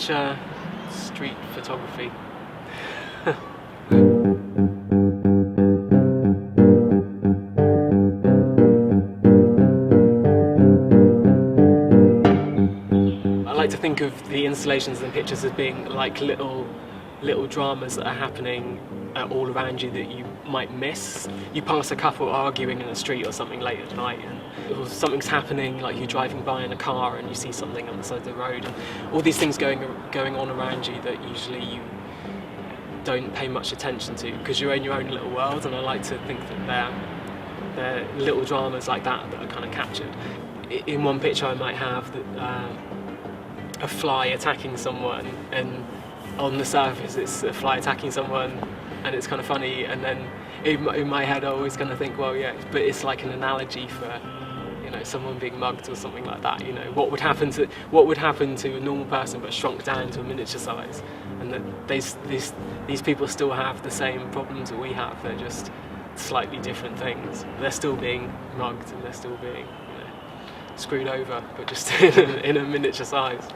amateur street photography. I like to think of the installations and pictures as being like little dramas that are happening all around you that you might miss. You pass a couple arguing in the street or something late at night, or something's happening, like you're driving by in a car and you see something on the side of the road, and all these things going on around you that usually you don't pay much attention to because you're in your own little world. And I like to think that they're little dramas like that that are kind of captured. In one picture I might have a fly attacking someone, and on the surface it's a fly attacking someone and it's kind of funny, and then in my head I always kind of think, well, yeah, but it's like an analogy for, you know, someone being mugged or something like that. You know, what would happen to a normal person but shrunk down to a miniature size, and that these people still have the same problems that we have. They're just slightly different things. They're still being mugged and they're still being, you know, screwed over, but just in a miniature size.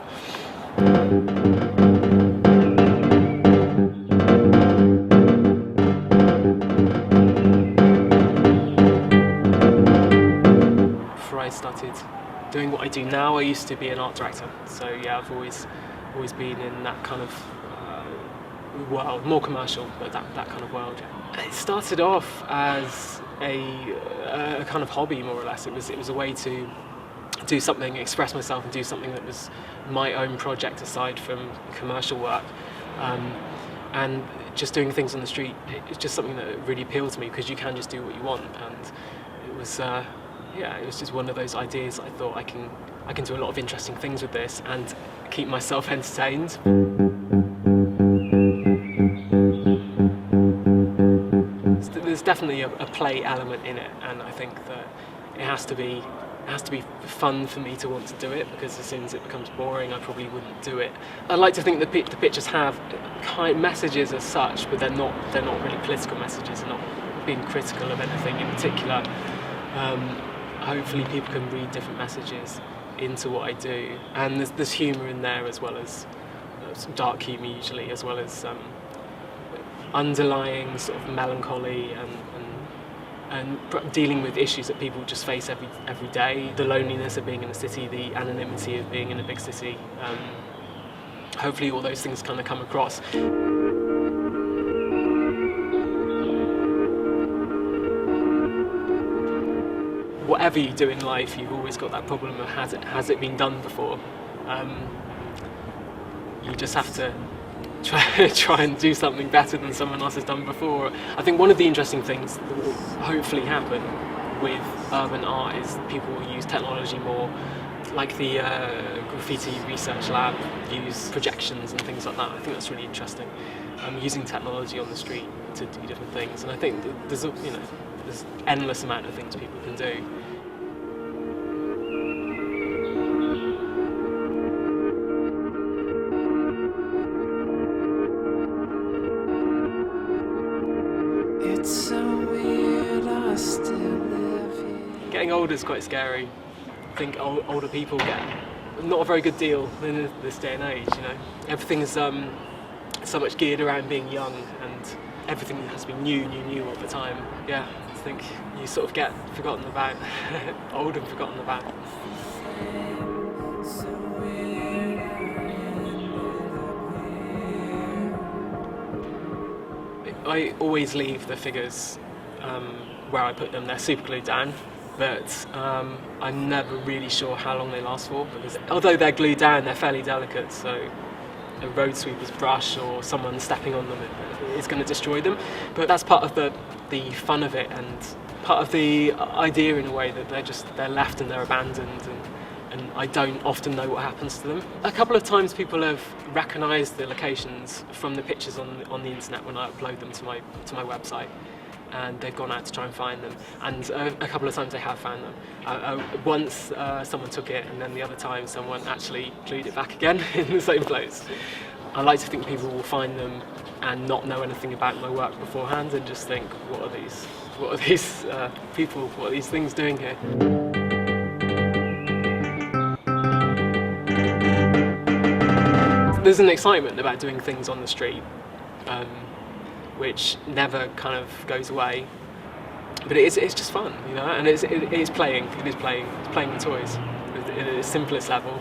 I started doing what I do now, I used to be an art director. So yeah, I've always been in that kind of world, more commercial, but that kind of world. It started off as a kind of hobby, more or less. It was a way to do something, express myself, and do something that was my own project aside from commercial work. And just doing things on the street, it's just something that really appealed to me because you can just do what you want, and it was. Yeah, it was just one of those ideas. I thought I can do a lot of interesting things with this and keep myself entertained. There's definitely a play element in it, and I think that it has to be fun for me to want to do it, because as soon as it becomes boring, I probably wouldn't do it. I like to think that the pictures have kind of messages as such, but they're not really political messages. They're not being critical of anything in particular. Hopefully people can read different messages into what I do, and there's humour in there, as well as some dark humour usually, as well as underlying sort of melancholy and dealing with issues that people just face every day. The loneliness of being in a city, the anonymity of being in a big city. Hopefully all those things kind of come across. Whatever you do in life, you've always got that problem of has it been done before? You just have to try and do something better than someone else has done before. I think one of the interesting things that will hopefully happen with urban art is people will use technology more, like the graffiti research lab use projections and things like that. I think that's really interesting. Using technology on the street to do different things, and I think there's endless amount of things people can do. It's so weird, I still live here. Getting older is quite scary. I think older people get not a very good deal in this day and age. You know, everything is so much geared around being young, and everything has to be new all the time. Yeah, I think you sort of get forgotten about, old and forgotten about. I always leave the figures where I put them. They're super glued down, but I'm never really sure how long they last for, because although they're glued down, they're fairly delicate, so a road sweeper's brush or someone stepping on them is going to destroy them. But that's part of the fun of it, and part of the idea in a way, that they're left and they're abandoned, and I don't often know what happens to them. A couple of times people have recognised the locations from the pictures on the internet when I upload them to my website, and they've gone out to try and find them, and a couple of times they have found them. Once someone took it, and then the other time someone actually glued it back again in the same place. I like to think people will find them and not know anything about my work beforehand, and just think, what are these people, what are these things doing here? there's an excitement about doing things on the street, which never kind of goes away. But it's just fun, you know, and it is playing with toys at its simplest level.